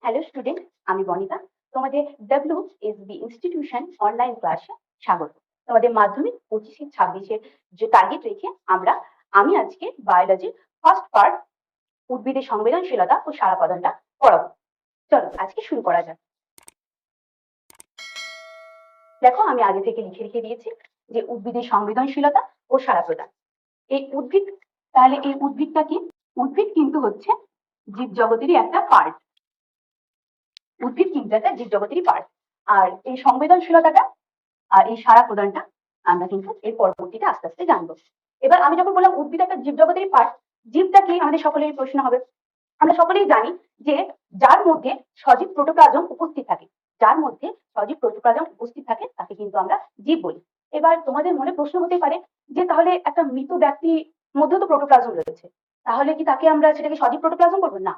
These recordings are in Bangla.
হ্যালো স্টুডেন্ট, আমি বনিতা। তোমাদের WSB ইনস্টিটিউশন অনলাইন ক্লাসে স্বাগত। তোমাদের মাধ্যমিক 25-26-এর যে টার্গেট রেখে আমি আজকে বায়োলজির ফার্স্ট পার্ট উদ্ভিদের সংবেদনশীলতা ও সাড়া প্রদানটা পড়াবো। চলো আজকে শুরু করা যাক। দেখো, আমি আগে থেকে লিখে রেখে দিয়েছি যে উদ্ভিদের সংবেদনশীলতা ও সাড়া প্রদান। এই উদ্ভিদ, তাহলে এই উদ্ভিদটা কি? উদ্ভিদ কিন্তু হচ্ছে জীব জগতেরই একটা পার্ট। উদ্ভিদ কিন্তু একটা জীব জগতেরই পার্ট। আর এই সংবেদনশীলতাটা আর এই সাড়া প্রদানটা আমরা কিন্তু এর পরবর্তীতে আস্তে আস্তে জানবো। এবার আমি যখন বললাম উদ্ভিদ একটা জীব জগতেরই পার্ট, জীবটা কি আমাদের সকলেরই প্রশ্ন হবে। আমরা সকলেই জানি যে যার মধ্যে সজীব প্রোটোপ্লাজম উপস্থিত থাকে, যার মধ্যে সজীব প্রোটোপ্লাজম উপস্থিত থাকে তাকে কিন্তু আমরা জীব বলি। এবার তোমাদের মনে প্রশ্ন হতে পারে যে তাহলে একটা মৃত ব্যক্তির মধ্যে তো প্রোটোপ্লাজম রয়েছে, তাহলে কি তাকে আমরা সেটাকে সজীব প্রোটোপ্লাজম বলবো? না,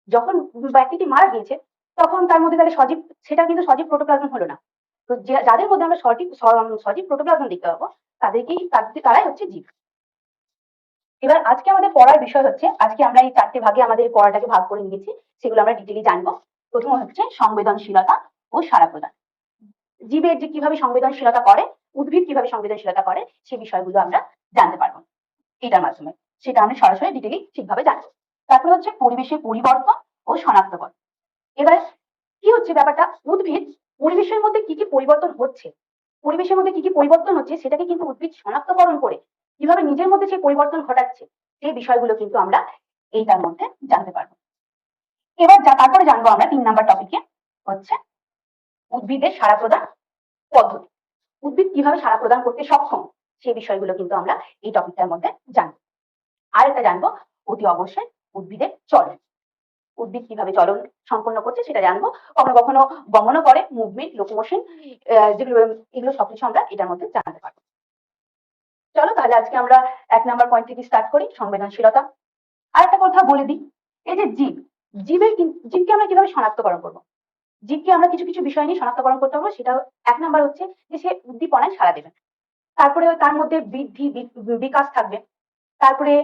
যখন ব্যক্তিটি মারা গিয়েছে তখন তার মধ্যে তাহলে সজীব, সেটা কিন্তু সজীব প্রোটোপ্লাজম হলো না। তো যাদের মধ্যে আমরা সজীব প্রোটোপ্লাজম দেখতে পাবো তারাই হচ্ছে জীব। এবার আজকে আমাদের পড়ার বিষয় হচ্ছে, আজকে আমরা এই 4টে ভাগে আমাদের পড়াটাকে ভাগ করে নিয়েছি, সেগুলো আমরা ডিটেইলি জানবো। প্রথম হচ্ছে সংবেদনশীলতা ও সাড়া প্রদান। জীবের যে কিভাবে সংবেদনশীলতা করে, উদ্ভিদ কিভাবে সংবেদনশীলতা করে, সে বিষয়গুলো আমরা জানতে পারবো এটার মাধ্যমে। সেটা আমরা সরাসরি ডিটেইলি ঠিকভাবে জানবো। তারপরে হচ্ছে পরিবেশের পরিবর্তন ও শনাক্তকরণ। এবার কি হচ্ছে ব্যাপারটা, উদ্ভিদ পরিবেশের মধ্যে কি কি পরিবর্তন হচ্ছে, পরিবেশের মধ্যে কি কি পরিবর্তন হচ্ছে সেটাকে কিন্তু উদ্ভিদ শনাক্তকরণ করে কিভাবে নিজের মধ্যে সেই পরিবর্তন ঘটাচ্ছে, সেই বিষয়গুলো কিন্তু আমরা এইটার মধ্যে জানতে পারবো। এবার তারপরে জানবো আমরা 3 নাম্বার টপিকে হচ্ছে উদ্ভিদের সাড়া প্রদান পদ্ধতি। উদ্ভিদ কিভাবে সাড়া প্রদান করতে সক্ষম, সেই বিষয়গুলো কিন্তু আমরা এই টপিকটার মধ্যে জানবো। আর একটা জানবো অতি অবশ্যই উদ্ভিদের চলন, উদ্ভিদ কিভাবে চলন সম্পন্ন করছে সেটা জানবো। কখনো কখনো গমনও করে, মুভমেন্ট, লোকোমোশন, যেগুলো এগুলো সবকিছু আমরা এটার মধ্যে জানতে পারবো। চলো তাহলে আজকে আমরা 1 নাম্বার পয়েন্ট থেকে স্টার্ট করি, সংবেদনশীলতা। আর একটা কথা বলে দিই, এই যে জীবকে আমরা কিভাবে শনাক্তকরণ করবো, জীবকে আমরা কিছু কিছু বিষয় নিয়ে শনাক্তকরণ করতে পারবো। সেটা 1 নাম্বার হচ্ছে যে সে উদ্দীপনায় সাড়া দেবে, তারপরে তার মধ্যে বৃদ্ধি বিকাশ থাকবে, তারপরে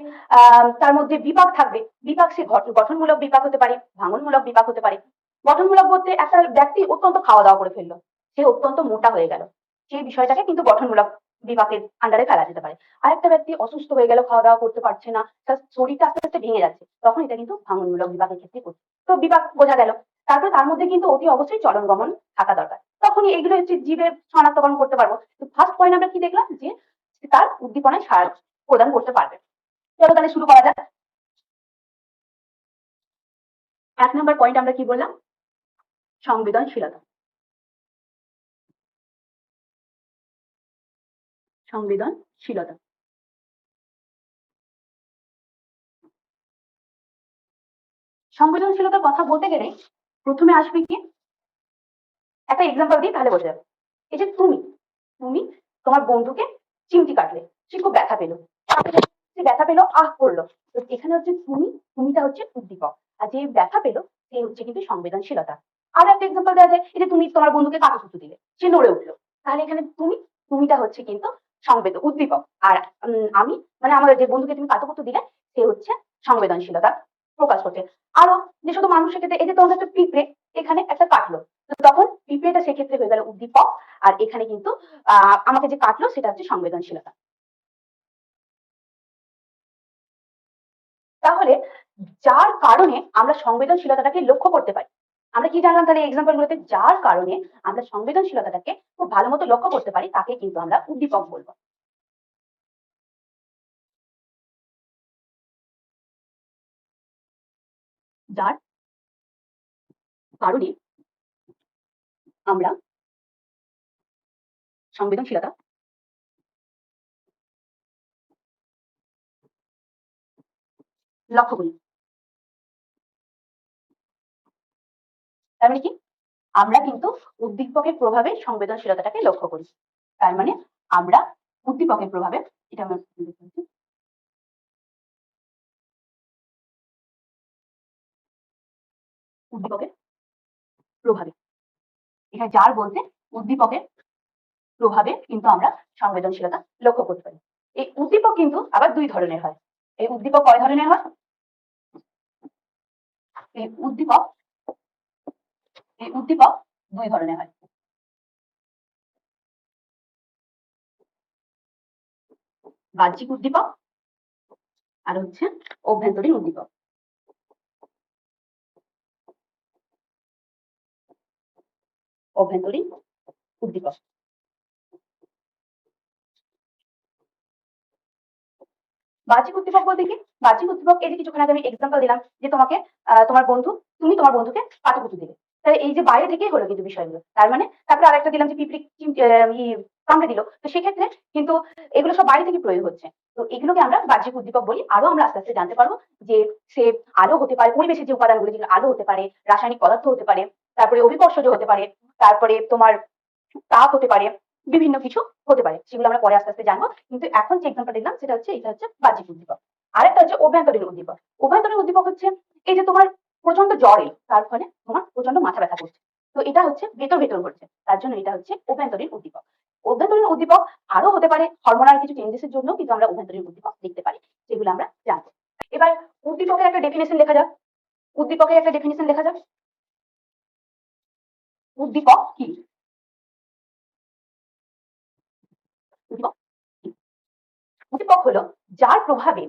তার মধ্যে বিপাক থাকবে। বিপাক সে গঠনমূলক বিপাক হতে পারে, ভাঙনমূলক বিপাক হতে পারে। গঠনমূলক বলতে একটা ব্যক্তি অত্যন্ত খাওয়া দাওয়া করে ফেললো, সে অত্যন্ত মোটা হয়ে গেল, সেই বিষয়টাকে কিন্তু গঠনমূলক বিপাকের আন্ডারে ফেলা যেতে পারে। আরেকটা ব্যক্তি অসুস্থ হয়ে গেল, খাওয়া দাওয়া করতে পারছে না, তার শরীরটা আস্তে আস্তে ভেঙে যাচ্ছে, তখন এটা কিন্তু ভাঙনমূলক বিপাকের ক্ষেত্রে করছে। তো বিপাক বোঝা গেল। তারপরে তার মধ্যে কিন্তু অতি অবশ্যই চলন গমন থাকা দরকার, তখনই এগুলো হচ্ছে জীবের শনাক্তকরণ করতে পারবো। তো ফার্স্ট পয়েন্ট আমরা কি দেখলাম, যে তার উদ্দীপনায় সাড়া প্রদান করতে পারবে। চলো তাহলে শুরু করা যাক। 1 নাম্বার পয়েন্ট আমরা কি বললাম, সংবেদনশীলতা। সংবেদনশীলতা, সংবেদনশীলতার কথা বলতে গেলে প্রথমে আসবে কি, একটা এক্সাম্পল দিই তাহলে বোঝা যাবে। এই যে তুমি তুমি তোমার বন্ধুকে চিমটি কাটলে, সে খুব ব্যথা পেলো, সে ব্যথা পেলো, আহ করলো। তো এখানে হচ্ছে তুমিটা হচ্ছে উদ্দীপক, আর যে ব্যথা পেলো সে হচ্ছে কিন্তু সংবেদনশীলতা। আর একটা এক্সাম্পল দেওয়া যায়, এই যে তুমি তোমার বন্ধুকে কাতুকুতু দিলে, সে নড়ে উঠলো, তাহলে এখানে তুমিটা হচ্ছে কিন্তু উদ্দীপক। আর আমি, মানে আমার যে বন্ধুকে তুমি কাতুকুতু দিলে, সে হচ্ছে সংবেদনশীলতা প্রকাশ করছে। আরো যে শুধু মানুষের ক্ষেত্রে, এই যে তোমাদের একটা পিঁপড়ে এখানে একটা কাটলো, তো তখন পিঁপড়েটা সেক্ষেত্রে হয়ে গেল উদ্দীপক, আর এখানে কিন্তু আমাকে যে কাটলো সেটা হচ্ছে সংবেদনশীলতা। তাহলে যার কারণে আমরা সংবেদনশীলতাটাকে লক্ষ্য করতে পারি, আমরা কি জানলাম তাহলে এক্সাম্পল গুলোতে, যার কারণে আমরা সংবেদনশীলতাটাকে খুব ভালো মতো লক্ষ্য করতে পারি তাকে কিন্তু আমরা উদ্দীপক বলবো। যার কারণে আমরা সংবেদনশীলতা লক্ষ্য করি, তার মানে কি, আমরা কিন্তু উদ্দীপকের প্রভাবে সংবেদনশীলতাটাকে লক্ষ্য করি। তার মানে আমরা উদ্দীপকের প্রভাবে, এটা আমরা উদ্দীপকের প্রভাবে, এখানে যার বলতে উদ্দীপকের প্রভাবে কিন্তু আমরা সংবেদনশীলতা লক্ষ্য করতে পারি। এই উদ্দীপক কিন্তু আবার 2 ধরনের হয়। এই উদ্দীপক কয় ধরনের হয়, এই উদ্দীপক উদ্দীপক দুই ধরনের হয়। বাহ্যিক উদ্দীপক আর হচ্ছে অভ্যন্তরীণ উদ্দীপক। অভ্যন্তরীণ উদ্দীপক। বাহ্যিক উদ্দীপক বলতে কি? বাহ্যিক উদ্দীপক এই যে কিছুক্ষণ আগে আমি এক্সাম্পল দিলাম যে তোমাকে তোমার বন্ধু, তুমি তোমার বন্ধুকে পাঠ্যপুস্তক দিলে, তাহলে এই যে বাইরে থেকেই হলো কিন্তু বিষয়গুলো। তার মানে তারপরে আরেকটা দিলাম যে পিঁপড়ে কামড়ে দিল, তো সেক্ষেত্রে কিন্তু এগুলো সব বাইরে থেকে প্রয়োগ হচ্ছে। তো এগুলোকে আমরা বাহ্যিক উদ্দীপক বলি। আরো আমরা আস্তে আস্তে জানতে পারবো যে সে আলো হতে পারে, পরিবেশের যে উপাদানগুলো, যেগুলো আলো হতে পারে, রাসায়নিক পদার্থ হতে পারে, তারপরে অভিকর্ষজ হতে পারে, তারপরে তোমার তাপ হতে পারে, বিভিন্ন কিছু হতে পারে, সেগুলো আমরা পরে আস্তে আস্তে জানবো। কিন্তু এখন যে এক্সাম্পল দিলাম সেটা হচ্ছে, এটা হচ্ছে বাহ্যিক উদ্দীপক। আরেকটা হচ্ছে অভ্যন্তরীণ উদ্দীপক। অভ্যন্তরীণ উদ্দীপক হচ্ছে এই যে তোমার প্রচন্ড জ্বর এলো, তার ফলে তোমার প্রচন্ড মাথা ব্যথা করছে, তো এটা হচ্ছে ভেতর ভেতর ঘটছে, তার জন্য এটা হচ্ছে অভ্যন্তরীণ উদ্দীপক। অভ্যন্তরীণ উদ্দীপক আরো হতে পারে হরমোনাল কিছু চেঞ্জেসের জন্য, কিন্তু আমরা অভ্যন্তরীণ উদ্দীপক দেখতে পারি, সেগুলো আমরা জানবো। এবার উদ্দীপকের একটা ডেফিনেশন লেখা যাক। উদ্দীপকের একটা ডেফিনেশন লেখা যাক। উদ্দীপক কি? উদ্দীপক কি? উদ্দীপক হলো যার প্রভাবে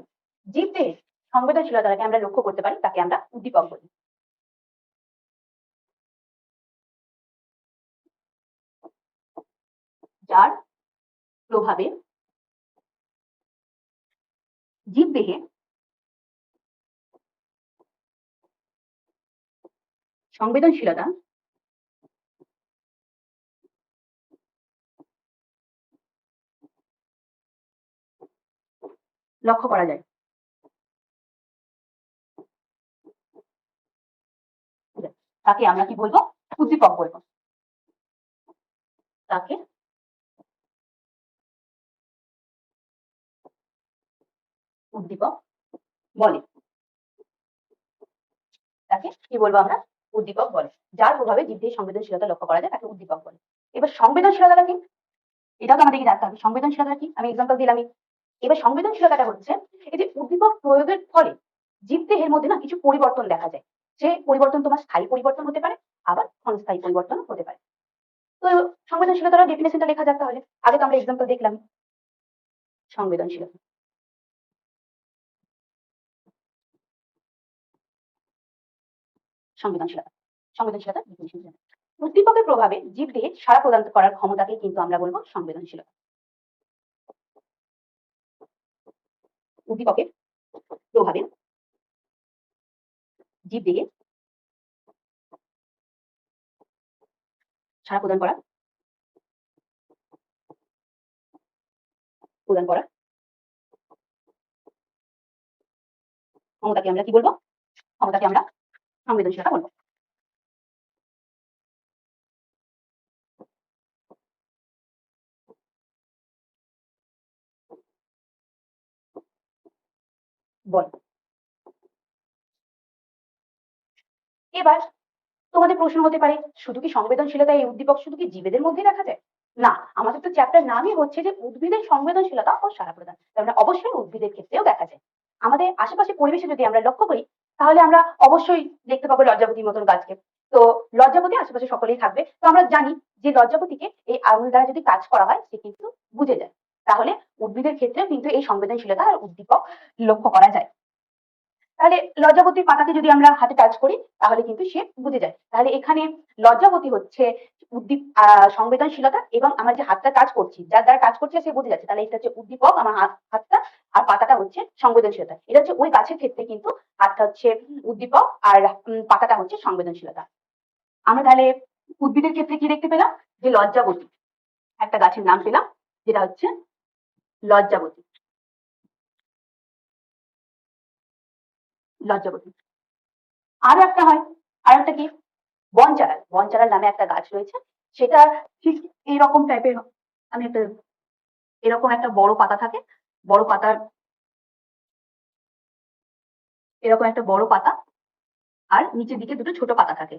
জীবদেহের সংবেদনশীলতাকে আমরা লক্ষ্য করতে পারি, তাকে আমরা উদ্দীপক বলি। যার প্রভাবে জীবদেহে সংবেদনশীলতা লক্ষ্য করা যায়, তাকে আমরা কি বলবো? উদ্দীপক বলবো। তাকে উদ্দীপক বলে। তাকে কি বলবো আমরা? উদ্দীপক বলে। যার প্রভাবে জীবদেহের সংবেদনশীলতা লক্ষ্য করা যায়, তাকে উদ্দীপক বলে। এবার সংবেদনশীলতাটা কি? এটাও তো আমাদেরকে জানতে হবে। সংবেদনশীলতা কি? আমি এক্সাম্পল দিলামই। এবার সংবেদনশীলতাটা হচ্ছে এই যে উদ্দীপক প্রয়োগের ফলে জীবদেহের মধ্যে না কিছু পরিবর্তন দেখা যায়। সে পরিবর্তন তোমার স্থায়ী পরিবর্তন হতে পারে, আবার ক্ষণস্থায়ী পরিবর্তন হতে পারে। তো সংবেদনশীলতার ডেফিনেশনটা লেখা যাক তাহলে। আগে তো আমরা এক্সাম্পল দেখলাম। সংবেদনশীলতা, সংবেদনশীলতা, সংবেদনশীলতা definition জানা। উদ্দীপকের প্রভাবে জীবদেহে সাড়া প্রদান করার ক্ষমতাকে কিন্তু আমরা বলবো সংবেদনশীলতা। উদ্দীপকের প্রভাবে জীবদেহে সাড়া প্রদান করার ক্ষমতাকে আমরা কি বলবো? ক্ষমতাকে আমরা সংবেদনশীলতা বলবো। বল। এবার তোমাদের প্রশ্ন হতে পারে, শুধু কি সংবেদনশীলতা, এই উদ্দীপক শুধু কি জীবেদের মধ্যে দেখা যায়? না, আমাদের তো চ্যাপ্টার নামই হচ্ছে যে উদ্ভিদের সংবেদনশীলতা ও সাড়া প্রদান, তার মানে অবশ্যই উদ্ভিদের ক্ষেত্রেও দেখা যায়। আমাদের আশেপাশে পরিবেশে যদি আমরা লক্ষ্য করি, তাহলে আমরা অবশ্যই দেখতে পাবো লজ্জাপতির মতন গাছকে। তো লজ্জাপতি আশেপাশে সকলেই থাকবে, তো আমরা জানি যে লজ্জাপতিকে এই আঙুল দ্বারা যদি কাজ করা হয়, সে কিন্তু বুঝে যায়। তাহলে উদ্ভিদের ক্ষেত্রেও কিন্তু এই সংবেদনশীলতা আর উদ্দীপক লক্ষ্য করা যায়। তাহলে লজ্জাবতীর পাতাকে যদি আমরা হাতে টাচ করি, তাহলে কিন্তু সে বুঝে যায়। তাহলে এখানে লজ্জাবতী হচ্ছে সংবেদনশীলতা, এবং আমার যে হাতটা কাজ করছি, যার দ্বারা কাজ করছে সে বুঝে যাচ্ছে, তাহলে এটা হচ্ছে উদ্দীপক, আমার হাতটা, আর পাতাটা হচ্ছে সংবেদনশীলতা। এটা হচ্ছে ওই গাছের ক্ষেত্রে কিন্তু হাতটা হচ্ছে উদ্দীপক, আর পাতাটা হচ্ছে সংবেদনশীলতা। আমরা তাহলে উদ্ভিদের ক্ষেত্রে কি দেখতে পেলাম? যে লজ্জাবতী একটা গাছের নাম পেলাম, যেটা হচ্ছে লজ্জাবতী। লজ্জাবতী। আরো একটা হয়, আর একটা কি? বনচারা। বনচারার নামে একটা গাছ রয়েছে, সেটা ঠিক এইরকম টাইপের। আমি একটা, এরকম একটা বড় পাতা থাকে, বড় পাতার, এরকম একটা বড় পাতা, আর নিচের দিকে দুটো ছোট পাতা থাকে।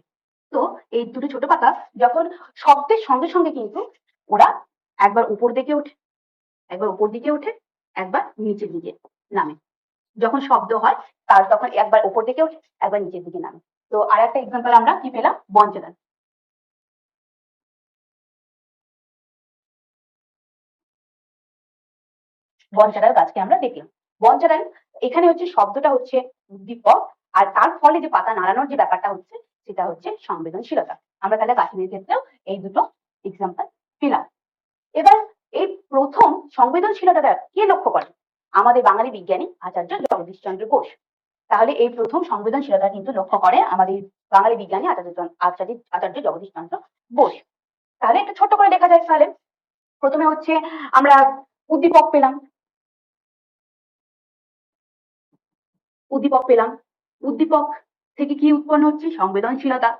তো এই দুটো ছোট পাতা যখন শব্দের সঙ্গে সঙ্গে কিন্তু ওরা একবার উপর দিকে ওঠে, একবার উপর দিকে ওঠে, একবার নিচের দিকে নামে। যখন শব্দ হয় তার তখন একবার উপর দিকে ওঠে, একবার নিচের দিকে নামে। তো আর একটা এক্সাম্পল আমরা কি পেলাম? বনচারা। বনচারার গাছকে আমরা দেখলাম। বনচারার এখানে হচ্ছে শব্দটা হচ্ছে উদ্দীপক, আর তার ফলে যে পাতা নাড়ানোর যে ব্যাপারটা হচ্ছে সেটা হচ্ছে সংবেদনশীলতা। আমরা তাহলে কাশ্মীরের ক্ষেত্রেও এই দুটো এক্সাম্পল পেলাম। এবার এই প্রথম সংবেদনশীলতাটা কে লক্ষ্য করে? আমাদের বাঙালি বিজ্ঞানী আচার্য জগদীশ চন্দ্র বোস। তাহলে এই প্রথম সংবেদনশীলতা কিন্তু লক্ষ্য করে আমাদের বাঙালি বিজ্ঞানী আচার্য জগদীশ চন্দ্র বোস। তাহলে একটু ছোট্ট করে দেখা যায়। তাহলে প্রথমে হচ্ছে আমরা উদ্দীপক পেলাম, উদ্দীপক থেকে কি উৎপন্ন হচ্ছে? সংবেদনশীলতা।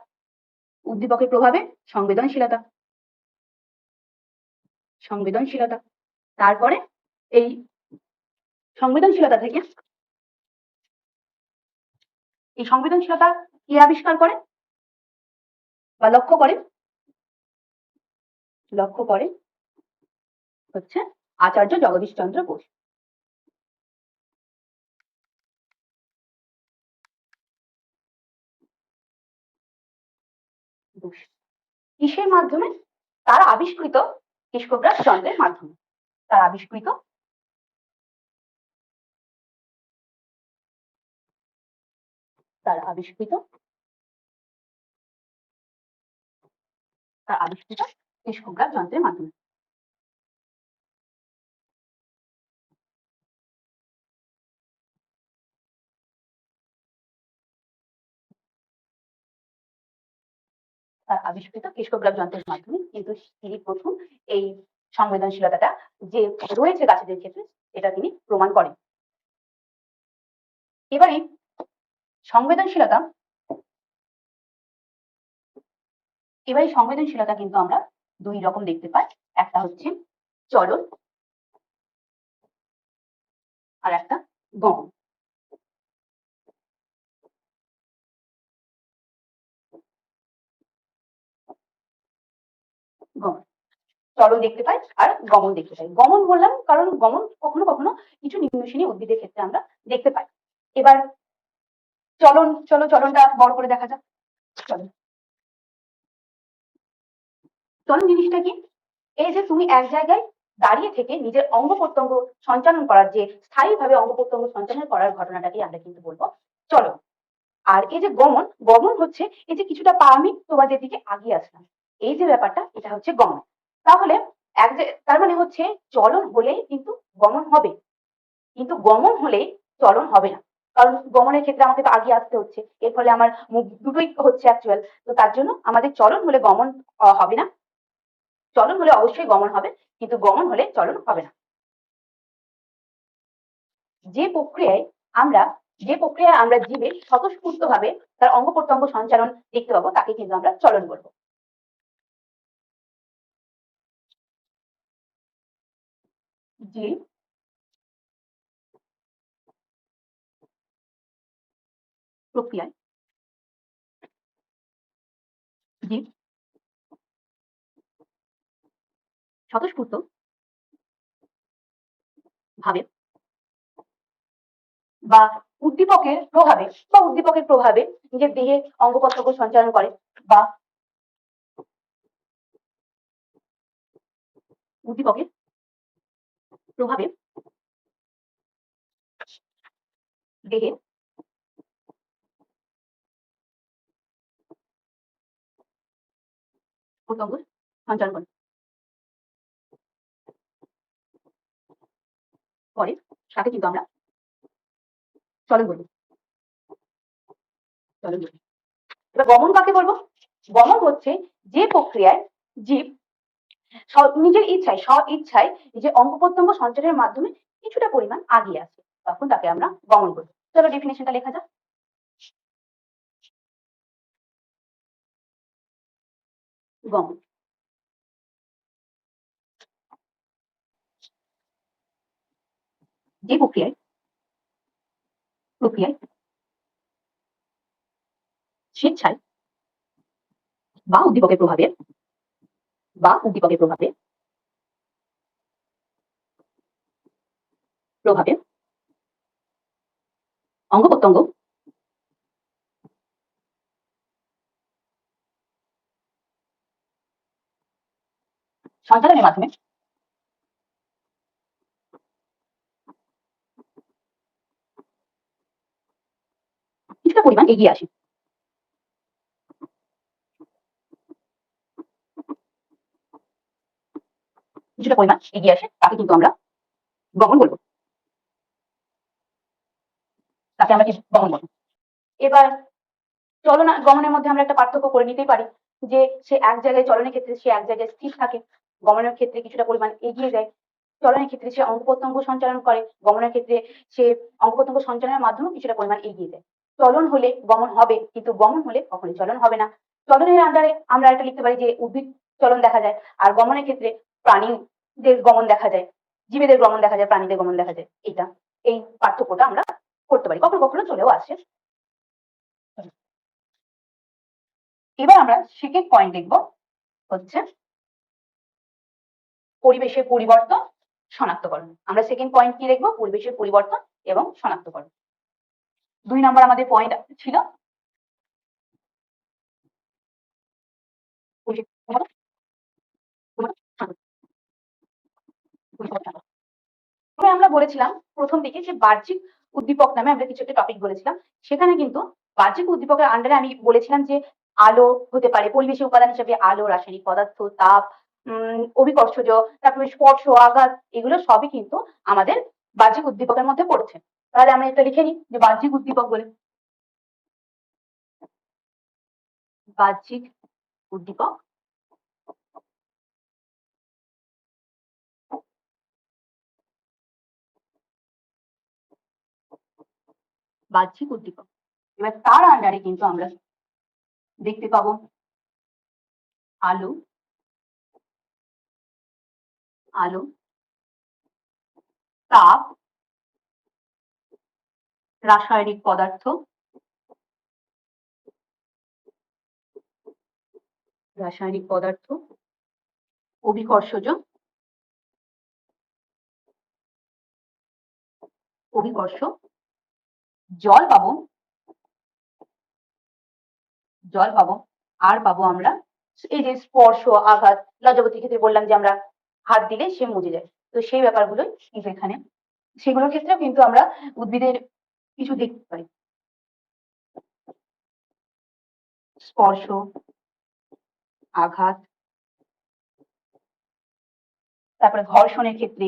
উদ্দীপকের প্রভাবে সংবেদনশীলতা। তারপরে এই সংবেদনশীলতা থেকে এই সংবেদনশীলতা কে আবিষ্কার করে বা লক্ষ্য করে হচ্ছে আচার্য জগদীশ চন্দ্র বোস। কিসের মাধ্যমে? তার আবিষ্কৃত কৃষ্ণগ্রাস যন্ত্রের মাধ্যমে। তার আবিষ্কৃত কৃষ্ণগ্রাস যন্ত্রের মাধ্যমে। তার আবিষ্কৃত কৃষ্ণগ্রাস যন্ত্রের মাধ্যমে কিন্তু তিনি প্রথম এই সংবেদনশীলতাটা যে রয়েছে গাছেদের ক্ষেত্রে এটা তিনি প্রমাণ করেন। এবারে সংবেদনশীলতা কিন্তু আমরা দুই রকম দেখতে পাই। একটা হচ্ছে চলন আর একটা গমন। চলন দেখতে পাই আর গমন দেখতে পাই। গমন বললাম কারণ গমন কখনো কখনো কিছু নিম্নশ্রেণী উদ্ভিদের ক্ষেত্রে আমরা দেখতে পাই। এবার চলনটা বড় করে দেখা যাক। চলন জিনিসটা কি? এই যে তুমি এক জায়গায় দাঁড়িয়ে থেকে নিজের অঙ্গ প্রত্যঙ্গ সঞ্চালন করার, যে স্থায়ীভাবে অঙ্গ প্রত্যঙ্গ সঞ্চালন করার ঘটনাটাকে আমরা কিন্তু বলবো চলন। আর এই যে গমন হচ্ছে এই যে কিছুটা পা আমি তোমাদের দিকে আগিয়ে আসলাম, এই যে ব্যাপারটা এটা হচ্ছে গমন। তাহলে তার মানে হচ্ছে চলন হলেই কিন্তু গমন হবে, কিন্তু গমন হলে চলন হবে না। কারণ গমনের ক্ষেত্রে আমাকে তো আগিয়ে আসতে হচ্ছে, এর ফলে আমার মুখ দুটোই হচ্ছে অ্যাকচুয়াল। তো তার জন্য আমাদের চলন হলে গমন হবে না। চলন হলে অবশ্যই গমন হবে, কিন্তু গমন হলে চলন হবে না। যে প্রক্রিয়ায় আমরা জীবে স্বতঃস্ফূর্ত ভাবে তার অঙ্গ প্রত্যঙ্গ সঞ্চালন দেখতে পাবো তাকে কিন্তু আমরা চলন বলবো। যে প্রক্রিয়ায় জীব স্বতঃস্ফূর্ত ভাবে বা উদ্দীপকের প্রভাবে নিজের দেহে অঙ্গ প্রত্যঙ্গ সঞ্চালন করে, বা উদ্দীপকের প্রভাবে দেহে প্রত্যঙ্গ সঞ্চালন করে তাকে কিন্তু আমরা চলন বলবো। এবার গমন কাকে বলবো? গমন হচ্ছে যে প্রক্রিয়ায় জীব নিজের ইচ্ছায় স্ব ইচ্ছায় নিজের অঙ্গ প্রত্যঙ্গ সঞ্চালনের মাধ্যমে কিছুটা পরিমাণ আগিয়ে আসে, তখন তাকে আমরা গমন বলি। চলো ডেফিনেশনটা লেখা যাক। গমন যে প্রক্রিয়ায় স্বেচ্ছায় বা উদ্দীপকের প্রভাবে প্রভাবে অঙ্গ প্রত্যঙ্গ সঞ্চালনের মাধ্যমে পরিমাণ এগিয়ে আসে। কিছুটা পরিমাণ এগিয়ে আসে তাকে কিন্তু আমরা গমন বলবো। তাকে আমরা কি গমন বলবো। এবার গমনের মধ্যে আমরা একটা পার্থক্য করে নিতেই পারি যে সে এক জায়গায় চলনের ক্ষেত্রে সে এক জায়গায় স্থির থাকে, গমনের ক্ষেত্রে কিছুটা পরিমাণ এগিয়ে যায়। চলনের ক্ষেত্রে সে অঙ্গ প্রত্যঙ্গ সঞ্চালন করে, গমনের ক্ষেত্রে সে অঙ্গ প্রত্যঙ্গ সঞ্চালনের মাধ্যমে কিছুটা পরিমাণ এগিয়ে যায়। চলন হলে গমন হবে, কিন্তু গমন হলে কখনোই চলন হবে না। চলনের আন্ডারে আমরা এটা লিখতে পারি যে উদ্ভিদ চলন দেখা যায়, আর গমনের ক্ষেত্রে প্রাণীদের গমন দেখা যায়, জীবেদের গমন দেখা যায়, প্রাণীদের গমন দেখা যায়। এই পার্থক্যটা আমরা করতে পারি, কখনো কখনো চলেও আসে। এবার আমরা সেকেন্ড পয়েন্ট দেখব হচ্ছে পরিবেশের পরিবর্তন শনাক্তকরণ। আমরা সেকেন্ড পয়েন্ট কি দেখবো? পরিবেশের পরিবর্তন এবং শনাক্তকরণ। 2 নম্বর আমাদের পয়েন্ট ছিল আমরা বলেছিলাম প্রথম দিকে যে বাহ্যিক উদ্দীপক নামে আমরা কিছু একটা টপিক বলেছিলাম। সেখানে কিন্তু বাহ্যিক উদ্দীপকের আন্ডারে আমি বলেছিলাম যে আলো হতে পারে, পরিবেশের উপাদান হিসেবে আলো, রাসায়নিক পদার্থ, তাপ, অভিকর্ষজ, তারপরে স্পর্শ, আঘাত, এগুলো সবই কিন্তু আমাদের বাহ্যিক উদ্দীপকের মধ্যে পড়ছে। তাহলে আমরা এটা লিখে নিই যে বাহ্যিক উদ্দীপক বলে। বাহ্যিক উদ্দীপক বাহ্যিক উদ্দীপক। এবার তার আন্ডারে কিন্তু আমরা দেখতে পাবো আলো, আলো, তাপ, রাসায়নিক পদার্থ, রাসায়নিক পদার্থ, অভিকর্ষজ, অভিকর্ষ, জল পাবো, জল পাবো, আর পাবো আমরা এই যে স্পর্শ, আঘাত, লজ্জাবতীর ক্ষেত্রে বললাম যে আমরা হাত দিলে সে মুজে যায়, তো সেই ব্যাপারগুলোই কিন্তু এখানে, সেগুলোর ক্ষেত্রেও কিন্তু আমরা উদ্ভিদের কিছু দেখতে পাই। স্পর্শ, আঘাত, তারপরে ঘর্ষণের ক্ষেত্রে।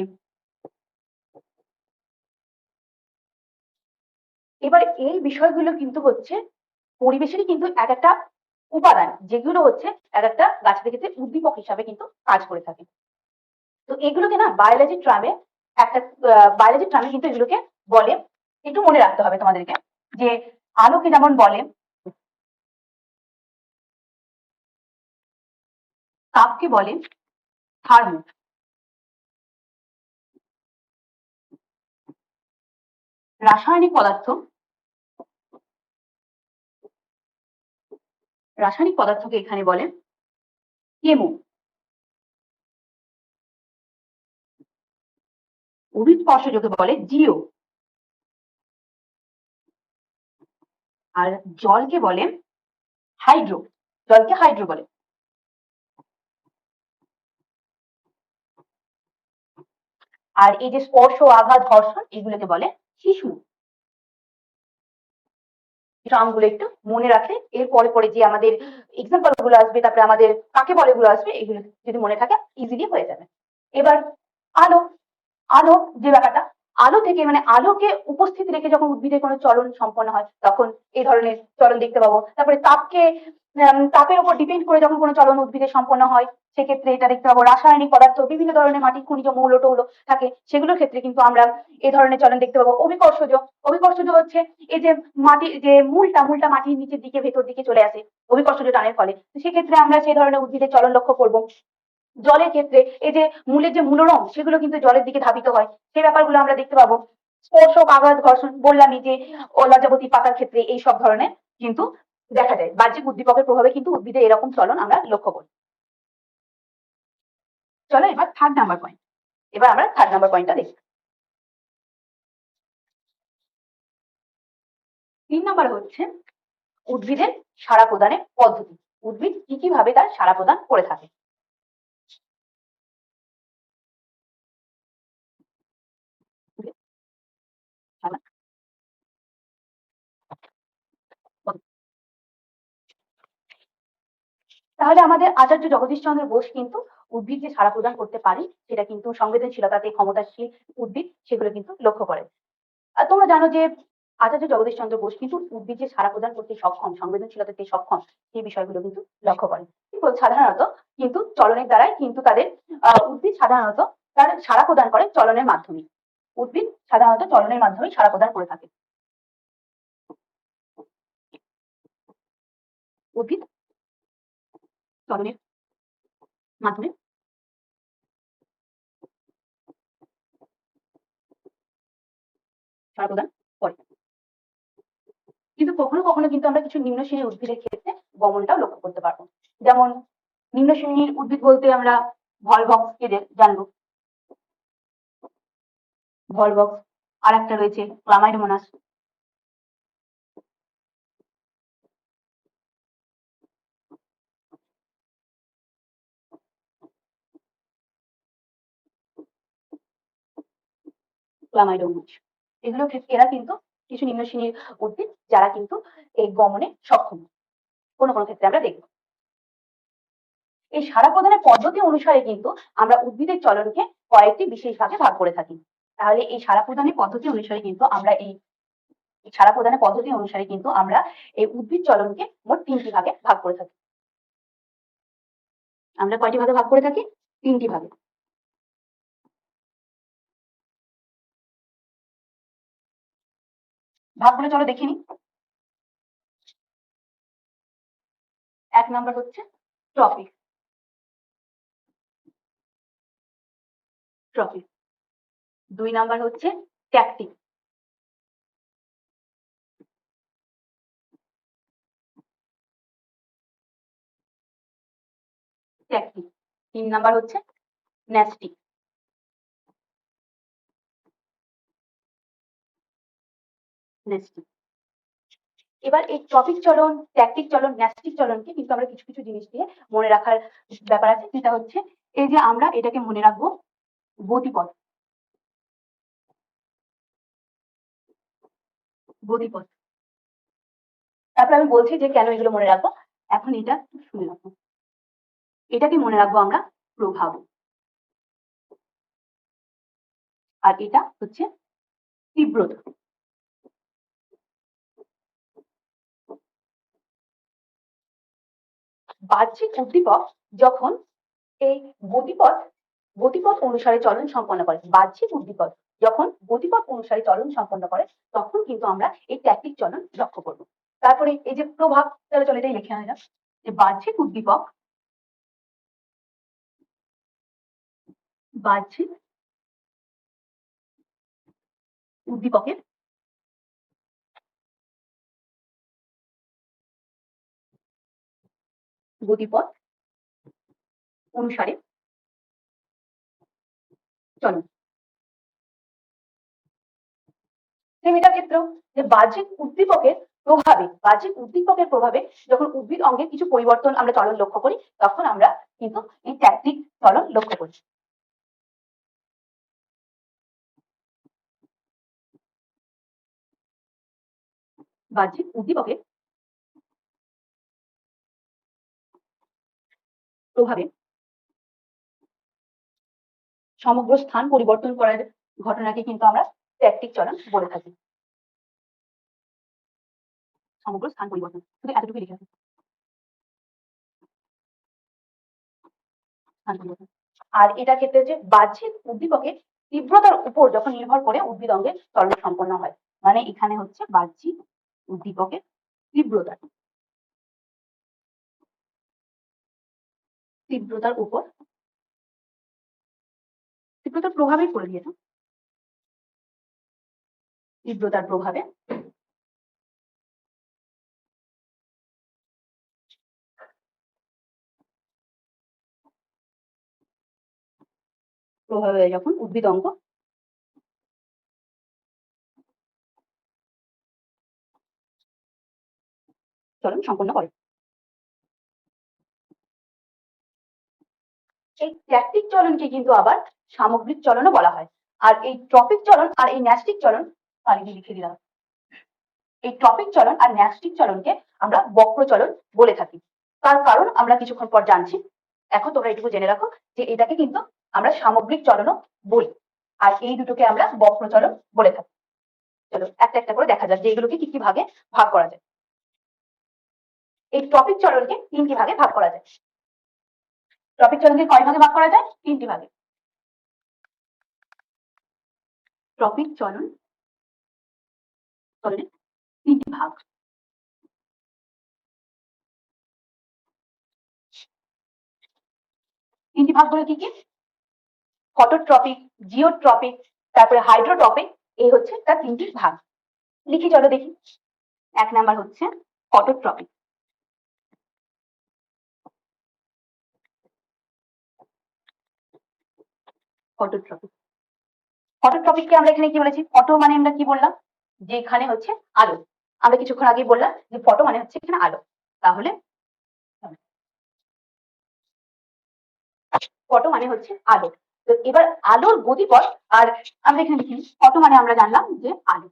এবার এই বিষয়গুলো কিন্তু হচ্ছে পরিবেশেরই কিন্তু এক একটা উপাদান, যেগুলো হচ্ছে এক একটা গাছের ক্ষেত্রে উদ্দীপক হিসাবে কিন্তু কাজ করে থাকে। তো এগুলোকে না বায়োলজি ট্রামে একটা বায়োলজি ট্রামে কিন্তু এগুলোকে বলে, একটু মনে রাখতে হবে তোমাদেরকে, যে আলোকে যেমন বলে, তাপকে বলে থার্মো, রাসায়নিক পদার্থ, রাসায়নিক পদার্থকে এখানে বলে কেমো, অভিস্পর্শযোগ্য বলে জিও, আর জলকে বলে হাইড্রো, জলকে হাইড্রো বলে। আর এই যে স্পর্শ, আঘাত, ঘর্ষণ, এগুলোকে বলে শিশু। ট্রামগুলো একটু মনে রাখলে এর পরে পরে যে আমাদের এক্সাম্পল গুলো আসবে, তারপরে আমাদের কাকে বলে গুলো আসবে, এগুলো যদি মনে থাকে ইজিলি হয়ে যাবে। এবার আলো, আলো যে ব্যাপারটা, আলো থেকে মানে আলোকে উপস্থিত রেখে যখন উদ্ভিদের কোনো চলন সম্পন্ন হয় তখন এই ধরনের চলন দেখতে পাবো। তারপরে তাপকে তাপের উপর ডিপেন্ড করে যখন কোনো চলন উদ্ভিদের সম্পন্ন হয় সেক্ষেত্রে এটা দেখতে পাবো। রাসায়নিক পদার্থ, বিভিন্ন ধরনের মাটি, খনিজ, মৌল, টৌল থাকে, সেগুলোর ক্ষেত্রে কিন্তু আমরা এই ধরনের চলন দেখতে পাবো। অভিকর্ষজ, অভিকর্ষজ হচ্ছে এই যে মাটি, যে মূলটা মাটির নিচের দিকে ভেতর দিকে চলে আসে অভিকর্ষজ টানের ফলে, সেক্ষেত্রে আমরা সেই ধরনের উদ্ভিদের চলন লক্ষ্য করবো। জলের ক্ষেত্রে এই যে মূলের যে মূলরং, সেগুলো কিন্তু জলের দিকে ধাবিত হয়, সেই ব্যাপারগুলো আমরা দেখতে পাবো। স্পর্শ, আঘাত, ঘর্ষণ বললামই যে লজ্জাবতী পাতার ক্ষেত্রে এই সব ধরনের কিন্তু দেখা যায়। বাহ্যিক উদ্দীপকের প্রভাবে কিন্তু উদ্ভিদে এরকম চলন আমরা লক্ষ্য করি। চলো এবার থার্ড নাম্বার পয়েন্ট, এবার আমরা থার্ড নাম্বার পয়েন্টটা দেখি। 3 নাম্বার হচ্ছে উদ্ভিদের সাড়া প্রদানের পদ্ধতি। উদ্ভিদ কি কি ভাবে তার সাড়া প্রদান করে থাকে। তাহলে আমাদের আচার্য জগদীশ চন্দ্র বোস কিন্তু উদ্ভিদ যে সাড়া প্রদান করতে পারে সেটা কিন্তু সংবেদনশীলতাতে ক্ষমতাশীল উদ্ভিদ সেগুলো কিন্তু লক্ষ্য করে। আর তোমরা জানো যে আচার্য জগদীশ চন্দ্র বোস কিন্তু উদ্ভিদ যে সাড়া প্রদান করতে সক্ষম, সংবেদনশীলতাতে সক্ষম, সেই বিষয়গুলো কিন্তু লক্ষ্য করেন। কিন্তু সাধারণত কিন্তু চলনের দ্বারাই কিন্তু তাদের উদ্ভিদ সাধারণত তার সাড়া প্রদান করে চলনের মাধ্যমে। উদ্ভিদ সাধারণত চলনের মাধ্যমে সাড়া প্রদান করে থাকে। উদ্ভিদ চলনের মাধ্যমে সাড়া প্রদান করে। কিন্তু কখনো কখনো কিন্তু আমরা কিছু নিম্ন শ্রেণীর উদ্ভিদের ক্ষেত্রে গমনটাও লক্ষ্য করতে পারবো। যেমন নিম্ন শ্রেণীর উদ্ভিদ বলতে আমরা ভলভক্সকে জানবো। ভলভক্স, আর একটা রয়েছে ক্লামাইডোমোনাস। ক্লামাইডোমোনাস এগুলো এরা কিন্তু কিছু নিম্ন শ্রেণীর উদ্ভিদ যারা কিন্তু এই গমনে সক্ষম। কোনো কোনো ক্ষেত্রে আমরা দেখব। এই সাড়া প্রদানের পদ্ধতি অনুসারে কিন্তু আমরা উদ্ভিদের চলনকে কয়েকটি বিশেষ ভাগে ভাগ করে থাকি। তাহলে এই সাড়া প্রদানের পদ্ধতি অনুসারে কিন্তু আমরা এই সাড়া প্রদানের পদ্ধতি অনুসারে কিন্তু আমরা এই উদ্ভিদ চলনকে মোট 3টি ভাগে ভাগ করে থাকি। আমরা কয়টি ভাগে ভাগ করে থাকি? 3টি ভাগে। ভাগগুলো চলো দেখে নিই। 1 নাম্বার হচ্ছে ট্রফিক। ট্রফিক 2 নাম্বার হচ্ছে ট্যাকটিক। ট্যাকটিক 3 নাম্বার হচ্ছে ন্যাস্টিক। ন্যাস্টিক এবার এই ট্রফিক চলন, ট্যাকটিক চলন, ন্যাস্টিক চলনকে কিন্তু আমরা কিছু কিছু জিনিস দিয়ে মনে রাখার ব্যাপার আছে। যেটা হচ্ছে এই যে আমরা এটাকে মনে রাখবো গতিপথ। গতিপথ তারপর আমি বলছি যে কেন এগুলো মনে রাখবো। এখন এটা শুনে রাখবো। এটাকে মনে রাখবো আমরা প্রভাব, আর এটা হচ্ছে তীব্রতা। বাহ্যিক উদ্দীপক যখন এই গতিপথ অনুসারে চলন সম্পন্ন করে, বাহ্যিক উদ্দীপক যখন গতিপথ অনুসারে চলন সম্পন্ন করে, তখন কিন্তু আমরা এই ট্যাকটিক চলন লক্ষ্য করব। তারপরে এই যে প্রভাব, চলো চলো এটাই লিখে আনা, যে বাহ্যিক উদ্দীপকের গতিপথ অনুসারে চলন। এটার ক্ষেত্রে যে বাহ্যিক উদ্দীপকের প্রভাবে যখন উদ্ভিদ অঙ্গে কিছু পরিবর্তন আমরা চলন লক্ষ্য করি, তখন আমরা কিন্তু এই ট্যাকটিক চলন লক্ষ্য করি। বাহ্যিক উদ্দীপকের প্রভাবে সমগ্র স্থান পরিবর্তন করার ঘটনাকে কিন্তু আমরা ট্যাকটিক চলন বলে থাকি। সমগ্র স্থান পরিবর্তন, শুধু এতটুকু লিখে আছে। আর এটা ক্ষেত্রে যে বাহ্যিক উদ্দীপকের তীব্রতার উপর যখন নির্ভর করে উদ্ভিদ অঙ্গের চলন সম্পন্ন হয়, মানে এখানে হচ্ছে বাহ্যিক উদ্দীপকের তীব্রতার উপর, তীব্রতার প্রভাবেই করে দিয়েছে। তীব্রতার প্রভাবে যখন উদ্ভিদ অঙ্গ চলন সম্পন্ন করে। এই ট্যাকটিক চলনকে কিন্তু আবার সামগ্রিক চলনও বলা হয়। আর এই ট্রপিক চলন আর এই ন্যাস্টিক চলন পালিয়ে লিখে দিলাম। এই ট্রপিক চলন আর ন্যাস্টিক চলনকে আমরা বক্র চলন বলে থাকি। তার কারণ আমরা কিছুক্ষণ পর জানছি। এখন তোমরা এটুকু জেনে রাখো যে এটাকে কিন্তু আমরা সামগ্রিক চলনও বলি, আর এই দুটোকে আমরা বক্র চলন বলে থাকি। চলো একটা একটা করে দেখা যাক যে এগুলোকে কি কি ভাগে ভাগ করা যায়। এই ট্রপিক চলনকে তিনটি ভাগে ভাগ করা যায়। ট্রপিক চলনকে কয় ভাগে ভাগ করা যায়? তিনটি ভাগে। ট্রপিক চলন চলনের তিনটি ভাগ। তিনটি ভাগ বলে কি কি? ফটোট্রপিক, জিওট্রপিক, তারপরে হাইড্রোট্রপিক, এই হচ্ছে তার তিনটি ভাগ। লিখি চলো দেখি। এক নাম্বার হচ্ছে ফটোট্রপিক। ফটোট্রপিক, ফটোট্রপিককে আমরা এখানে কি বলেছি? ফটো মানে আমরা কি বললাম? যে এখানে হচ্ছে আলো। আমরা কিছুক্ষণ আগে বললাম যে ফটো মানে হচ্ছে এখানে আলো। তাহলে ফটো মানে হচ্ছে আলো। তো এবার আলোর গতিপথ, আর আমরা এখানে লিখি ফটো মানে আমরা জানলাম যে আলো।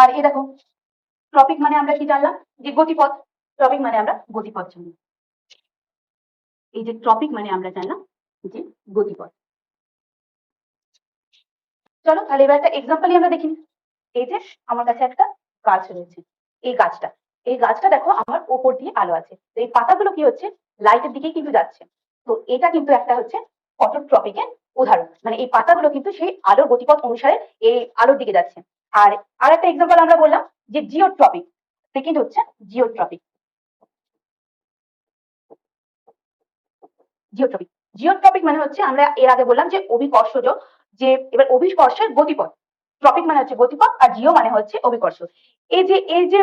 আর এ দেখো ট্রপিক মানে আমরা কি জানলাম? যে গতিপথ। ট্রপিক মানে আমরা গতিপথ জানি। এই যে ট্রপিক মানে আমরা জানলাম যে গতিপথ। চলো তাহলে এবার একটা এক্সাম্পলই আমরা দেখি। এই যে আমার কাছে একটা গাছ রয়েছে, এই গাছটা, এই গাছটা দেখো আমার ওপর দিয়ে আলো আছে, তো এই পাতাগুলো কি হচ্ছে? লাইটের দিকে কিন্তু যাচ্ছে। তো এটা কিন্তু একটা হচ্ছে ফটোট্রপিকের উদাহরণ, মানে এই পাতাগুলো কিন্তু সেই আলোর গতিপথ অনুসারে এই আলোর দিকে যাচ্ছে। আর আর একটা এক্সাম্পল আমরা বললাম যে জিওট্রপিক। সেকেন্ড হচ্ছে জিওট্রপিক। জিওট্রপিক, জিওট্রপিক মানে হচ্ছে আমরা এর আগে বললাম যে অভিকর্ষজ, যে এবার অভিকর্ষের গতিপথ। ট্রপিক মানে হচ্ছে গতিপথ, আর জিও মানে হচ্ছে অভিকর্ষ। এই যে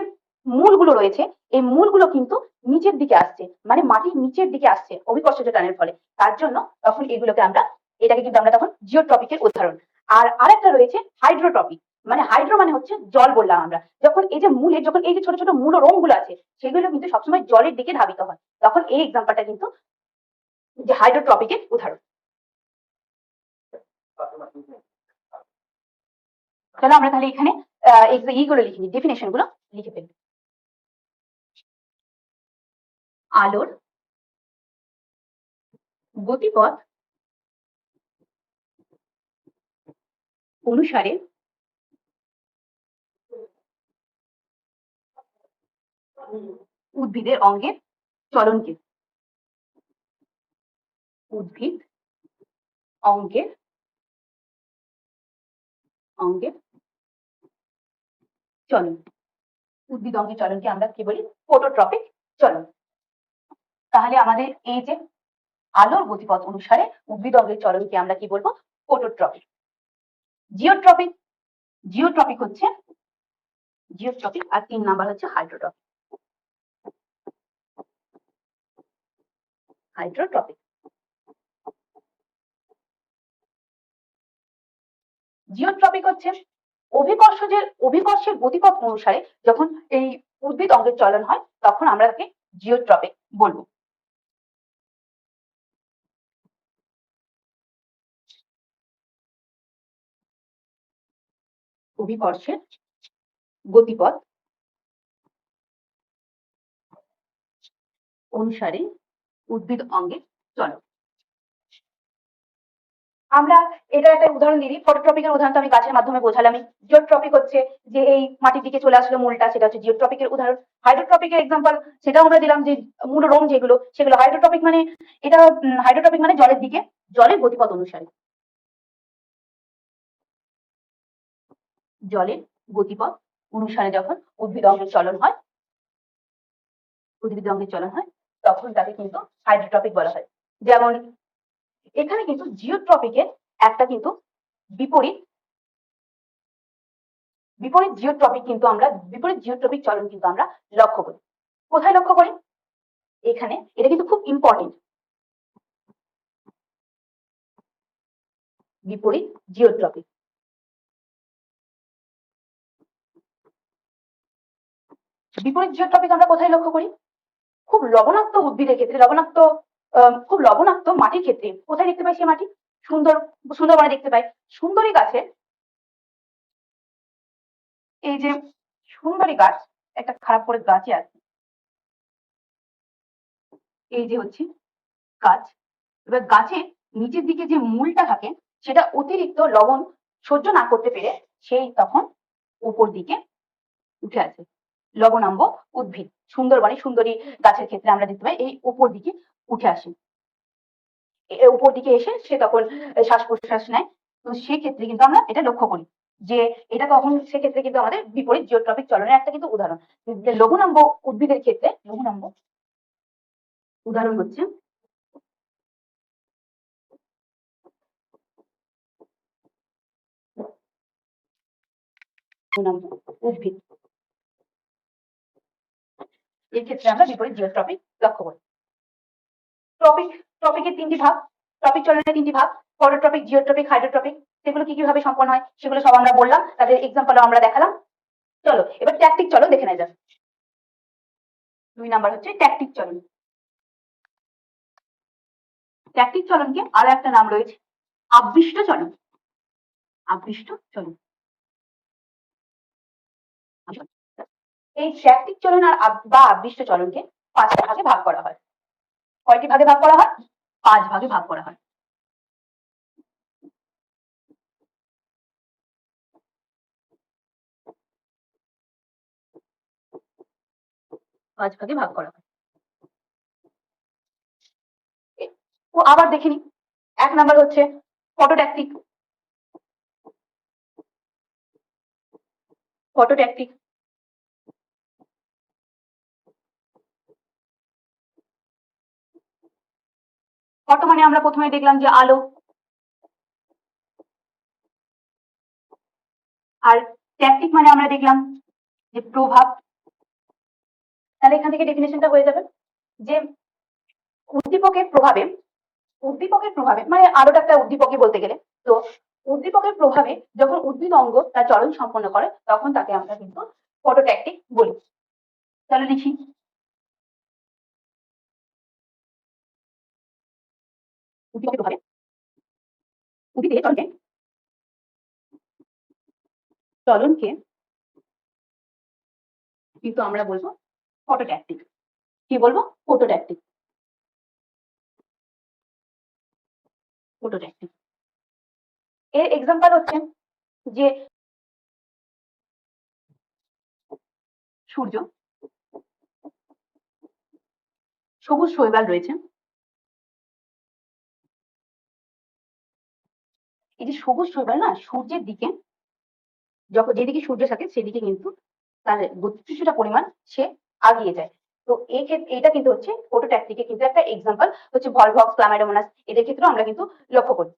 মূলগুলো রয়েছে, এই মূলগুলো কিন্তু নিচের দিকে আসছে, মানে মাটির নিচের দিকে আসছে অভিকর্ষজ টানের ফলে। তার জন্য তখন এগুলোকে আমরা, এটাকে কিন্তু আমরা তখন জিওট্রপিকের উদাহরণ। আর আরেকটা রয়েছে হাইড্রোট্রপিক। মানে হাইড্রো মানে হচ্ছে জল বললাম আমরা, যখন এই যে মূলে, যখন এই যে ছোট ছোট মূল রোম গুলো আছে সেগুলো কিন্তু সবসময় জলের দিকে ধাবিত হয়, তখন এই এক্সাম্পলটা কিন্তু যে হাইড্রোট্রপিকের উদাহরণ। চলো আমরা তাহলে এখানে এইগুলো লিখে নিই, ডেফিনেশন গুলো লিখে ফেলি। আলোর গতিপথ অনুসারে উদ্ভিদের অঙ্গের চলনকে, উদ্ভিদ অঙ্গের অঙ্গের চলন, উদ্ভিদ অঙ্গের চলনকে আমরা কি বলি? ফটোট্রপিক চলন। তাহলে আমাদের এই যে আলোর গতিপথ অনুসারে উদ্ভিদ অঙ্গের চলনকে আমরা কি বলবো? ফটোট্রপিক। জিওট্রপিক, জিওট্রপিক হচ্ছে জিওট্রপিক, আর 3 নাম্বার হচ্ছে হাইড্রোট্রপিক। হাইড্রোট্রপিক, জিওট্রপিক হচ্ছে অভিকর্ষের গতিপথ অনুসারে যখন এই উদ্ভিদ অঙ্গের চলন হয় তখন আমরা তাকে জিওট্রপিক বলবো। অভিকর্ষের গতিপথ অনুসারে উদ্ভিদ অঙ্গের চলন। আমরা এটা একটা উদাহরণ দিই। ফটোট্রপিকের উদাহরণ তো আমি গাছের মাধ্যমে বোঝালামই। জিওট্রপিক হচ্ছে যে এই মাটির দিকে চলে আসলো মূলটা, সেটা হচ্ছে জিওট্রপিকের উদাহরণ। হাইড্রোট্রপিকের এক্সাম্পল সেটাও আমরা দিলাম, যে মূল রোম যেগুলো সেগুলো হাইড্রোট্রপিক, মানে এটা হাইড্রোট্রপিক মানে জলের দিকে, জলের গতিপথ অনুসারে, জলের গতিপথ অনুসারে যখন উদ্ভিদ অঙ্গের চলন হয়, উদ্ভিদ অঙ্গের চলন হয় তখন তাকে কিন্তু হাইড্রোট্রপিক বলা হয়। যেমন এখানে কিন্তু জিওট্রপিকের একটা কিন্তু বিপরীত বিপরীত জিওট্রপিক কিন্তু আমরা, বিপরীত জিওট্রপিক চলন কিন্তু আমরা লক্ষ্য করি। কোথায় লক্ষ্য করি? এখানে, এটা কিন্তু খুব ইম্পর্টেন্ট। বিপরীত জিওট্রপিক, বিপরীত জিওট্রপিক আমরা কোথায় লক্ষ্য করি? খুব লবণাক্ত উদ্ভিদের ক্ষেত্রে, খুব লবণাক্ত মাটির ক্ষেত্রে। কোথায় দেখতে পাই সে মাটি? সুন্দরবনে দেখতে পাই। সুন্দরী গাছে, এই যে সুন্দরী গাছ, একটা খারাপ করে গাছই আছে, এই যে হচ্ছে গাছ। এবার গাছের নিচের দিকে যে মূলটা থাকে সেটা অতিরিক্ত লবণ সহ্য না করতে পেরে সেই তখন উপর দিকে উঠে আসে। লবণাম্ব উদ্ভিদ সুন্দরবনে সুন্দরী গাছের ক্ষেত্রে আমরা দেখতে পাই এই উপর দিকে উঠে আসে, উপর দিকে এসে সে তখন শ্বাস প্রশ্বাস নেয়। তো সেক্ষেত্রে কিন্তু আমরা এটা লক্ষ্য করি যে এটা তখন সেক্ষেত্রে কিন্তু আমাদের বিপরীত জিওট্রপিক চলনের একটা কিন্তু উদাহরণ। লঘুনাম্ব উদ্ভিদের ক্ষেত্রে লঘুনাম্ব উদাহরণ হচ্ছে উদ্ভিদ, এর ক্ষেত্রে আমরা বিপরীত জিওট্রপিক লক্ষ্য করি। টপিক টপিকের তিনটি ভাগ, টপিক চলনের তিনটি ভাগ, ফটোট্রপিক, জিওট্রপিক, হাইড্রোট্রপিক। সেগুলো কি কিভাবে সম্পন্ন হয় সেগুলো সব আমরা বললাম, তাদের এক্সাম্পল আমরা দেখালাম। চলো এবার ট্যাকটিক চলো দেখে নেওয়া যাক। 2 নাম্বার হচ্ছে ট্যাকটিক চলন। ট্যাকটিক চলনকে আরো একটা নাম রয়েছে আবৃষ্ট চলন। আবৃষ্ট চলন, এই ট্যাকটিক চলন আর বা আবৃষ্ট চলনকে 5টা ভাগে ভাগ করা হয়। কয়টি ভাগে ভাগ করা হয়? 5 ভাগে ভাগ করা হয়। পাঁচ ভাগে ভাগ করা হয়। ও আবার দেখে নি। 1 নাম্বার হচ্ছে ফটোট্যাকটিক। ফটোট্যাকটিক ফটো মানে আমরা প্রথমে দেখলাম যে আলো, আর ট্যাকটিক মানে আমরা দেখলাম যে প্রভাব। তাহলে এখান থেকে ডেফিনেশনটা হয়ে যাবে যে উদ্দীপকের প্রভাবে, উদ্দীপকের প্রভাবে মানে আলোটা একটা উদ্দীপকই বলতে গেলে। তো উদ্দীপকের প্রভাবে যখন উদ্ভিদ অঙ্গ তার চলন সম্পন্ন করে তখন তাকে আমরা কিন্তু ফটোট্যাকটিক বলি। তাহলে লিখি উদ্দীপকের প্রভাবে উদ্ভিদের চলনকে কিন্তু আমরা বলবো ফটোট্যাকটিক। কি বলবো? ফটোট্যাকটিক। ফটোট্যাকটিক এর এক্সাম্পল হচ্ছে যে সূর্য, সবুজ শৈবাল রয়েছে। এই যে সবুজ শৈবাল না সূর্যের দিকে যখন যেদিকে সূর্য থাকে সেদিকে কিন্তু তার কিছুটা পরিমাণ সে আগিয়ে যায়। তো এই ক্ষেত্রে এটা কিন্তু হচ্ছে ফটোট্যাকটিকে কিন্তু একটা এক্সাম্পল হচ্ছে ভলভক্স, ক্লামাইডোমোনাস, এদের ক্ষেত্রেও আমরা কিন্তু লক্ষ্য করি।